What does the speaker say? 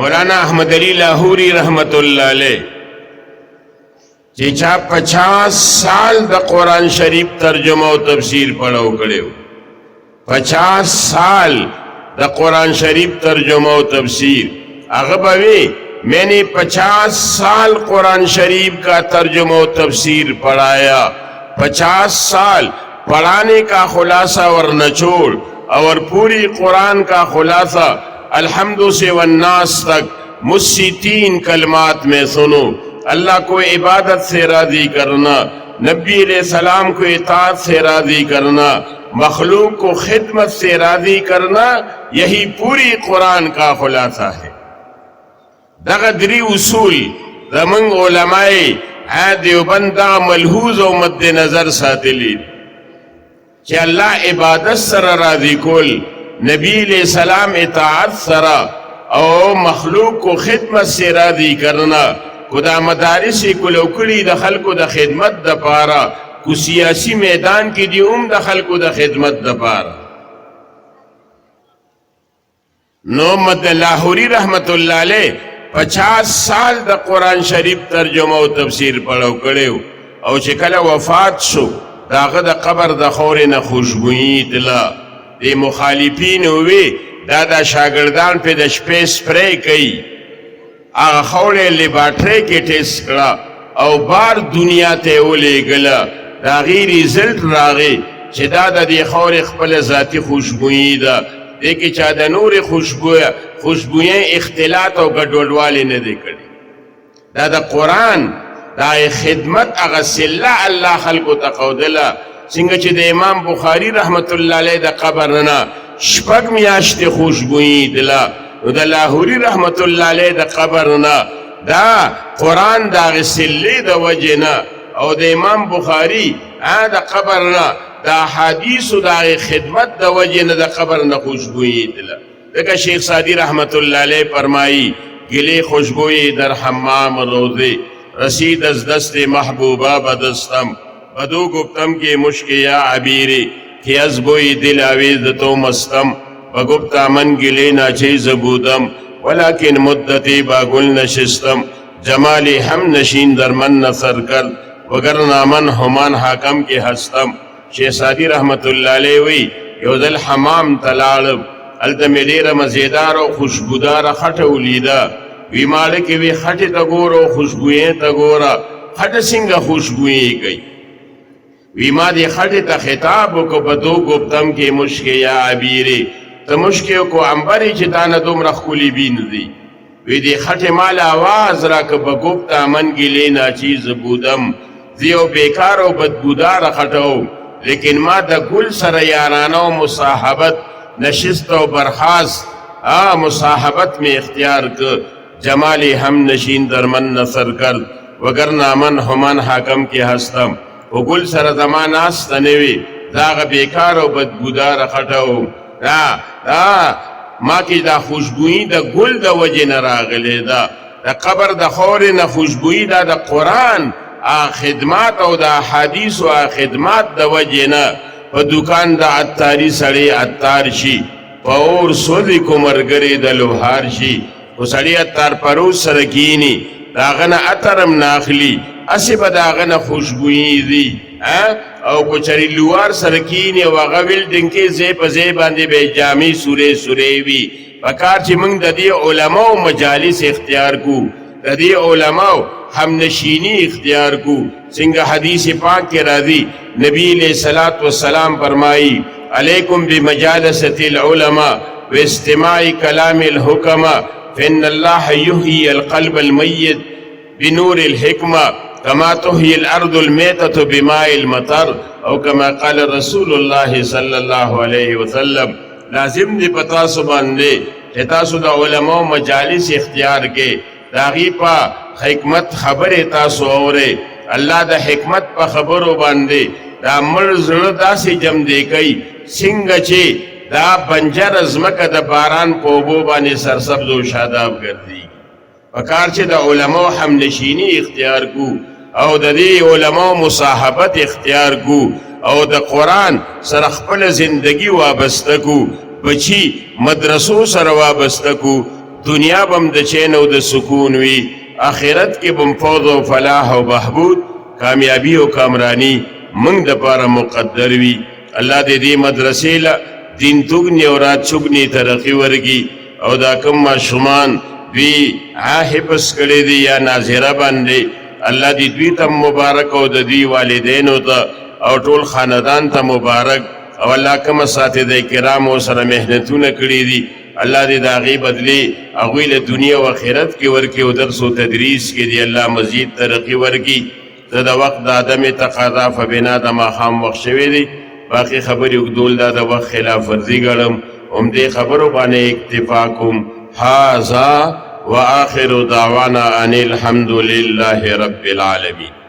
مولانا احمد علی لاہوری رحمت اللہ علیہ چیچا 50 سال دا قرآن شریف ترجمہ و تفسیر پڑھو کرے ہو 50 سال دا قرآن شریف ترجمہ و تفسیر اغبوی میں نے 50 سال قرآن شریف کا ترجمہ و تفسیر پڑھایا 50 سال پڑھانے کا خلاصہ اور نچوڑ اور پوری قرآن کا خلاصہ الحمد سے والناس تک مجھ سے 3 کلمات میں سنو اللہ کو عبادت سے راضی کرنا نبی علیہ السلام کو اطاعت سے راضی کرنا مخلوق کو خدمت سے راضی کرنا یہی پوری قرآن کا خلاصہ ہے دغدری اصول زمنگ علماء دیوبند دا ملحوظ و مد نظر ساتلی کہ اللہ عبادت سر راضی کول نبی علیہ السلام اطاعت سرا او مخلوق کو خدمت سے راضی کرنا خدا مدارس کلوکڑی دا خلق دا خدمت دا پارا کو سیاسی میدان کی دیوم دا خلق دا خدمت دا پارا نومد لاہوری رحمت اللہ علیہ 50 سال دا قرآن شریف ترجمہ و تفسیر پڑھو کرے ہو او چکل وفات شو داغ دا قبر دا خورن خوشبوئی تلا دی مخالفین ہوئے دادا شاگردان پہ دا شپے سپرے کئی آغا خورے لیباٹرے کے ٹیسٹ کرا او بار دنیا تے اولے گلا دا غیر ریزلٹ راغے چھ دادا دی خور اخپل ذاتی خوشبوئی دا دیکھے چاہ دا نور خوشبوئیں اختلاط و گڑوڑوالے نے دے کری دادا قرآن دا خدمت اغسلہ اللہ خلقو تقودلہ سنگا چھ دا امام بخاری رحمت اللہ علیہ دا قبرنا شپک میاشت خوشبوئی دلا دا لاہوری رحمت اللہ علیہ دا قبرنا دا قرآن دا غسلی دا وجنا او دا امام بخاری دا قبرنا دا حدیث دا خدمت دا وجنا دا قبرنا خوشبوئی دلا دیکھا شیخ سعدی رحمت اللہ علیہ فرمائی گلے خوشبوئی در حمام روزے رسید از دست محبوبہ بدستم بدو گفتم کے مشک یا عبیرے کہ از بوئی دل آویز تو مستم بگفتا من گلے ناچے زبودم ولیکن مدتی باگل نشستم جمالی ہم نشین در من نصر کر وگرنا من ہمان حاکم کے ہستم شیخ سعدی رحمت اللہ علیہ وی یوزل حمام تلالب التمی دیر مزیدار و خوشبودار خطو لیدہ وی مالکی وی خط تگورو خوشبوئیں تگورا خط سنگا خوشبوئیں گئی وی ما دی خط تا خطابو کو بدو گفتم کے مشک یا عبیرے تا مشکیو کو عمبری چتانا دوم رخولی بین دی وی دی خط مال آواز را کبا گفتا من گلینا چیز بودم زیو بیکارو بدبودار خطو لیکن ما دا گل سر یارانو مصاحبت نشست و برخاست مصاحبت میں اختیار کر جمالی ہم نشین در من نصر کر وگرنا من ہمان حاکم کی ہستم و گل سر زمان آستنوی داغ بیکار و بدبودار خطاو ما کی دا خوشبوئی دا گل دا وجه نراغلے دا قبر دا خور نا خوشبوئی دا قرآن خدمات او دا حدیث و خدمات دا وجه نا و دکان دا عطاری سڑی عطار شی و اور سوزی کمرگری دا لوحار شی و سڑی عطار پروز سرکینی داغنا عطرم ناخلی اسی با داغنا خوشبوئی دی او کچری لوار سرکینی و غویل دنکے زیب زیباندی بے جامی سورے سوریوی وکار چی منگ دا دی علماء مجالس اختیار کو دا دی علماء ہم نشینی اختیار کو سنگا حدیث پاک کے راضی نبی علیہ السلام فرمائی علیکم بمجالست العلماء و استماع کلام الحکمہ فإن اللہ یحیی القلب المیت بنور الحکمہ کما تحیی الارض المیتۃ بماء المطر او کما قال رسول اللہ صلی اللہ علیہ وسلم لازم دی پتا سبان دے تاسو دا علماء مجالس اختیار کے داغی پا حکمت خبر تاسو اورے اللہ دا حکمت پا خبرو باندے دا مرزر دا سی جم دے کئی سنگا چے دا بنجر ازمک دا باران پوبو بانے سرسبز و شاداب کردی وکار چے دا علماء ہم نشینی اختیار کو او دا دی علماء مصاحبت اختیار کو او دا قرآن سرخپل زندگی وابستکو بچی مدرسو سر وابستکو دنیا بم د چین او د سکون وي آخرت کې بم فوز او فلاح او بهبود کامیابی او کامرانی موږ دپاره مقدر وي. الله دې دې مدرسې له دین توګنې او رات چوګنې ترقي ورکړي او دا کوم ماشومان دوی حفظ کړي دي یا ناظره باندې الله دې دوی ته مبارک او د دوی والدینو ته او ټول خاندان ته مبارک او الله کوم اساتذه کرامو سره محنتونه کړي دي الله دې د هغې بدلې هغوی له دنیا او آخرت کې ورکړي او درس او تدریس کې دې الله مزید ترقي ورکړي. د وقت د عدم تقاضا فبنا د ماښام وخت شوی دی باقي خبرې اوږدول دا د وخت خلاف ورزي ګڼم همدې خبرو باندې اکتفا کوم. هذا وآخر دعوانا أن الحمد لله رب العالمين.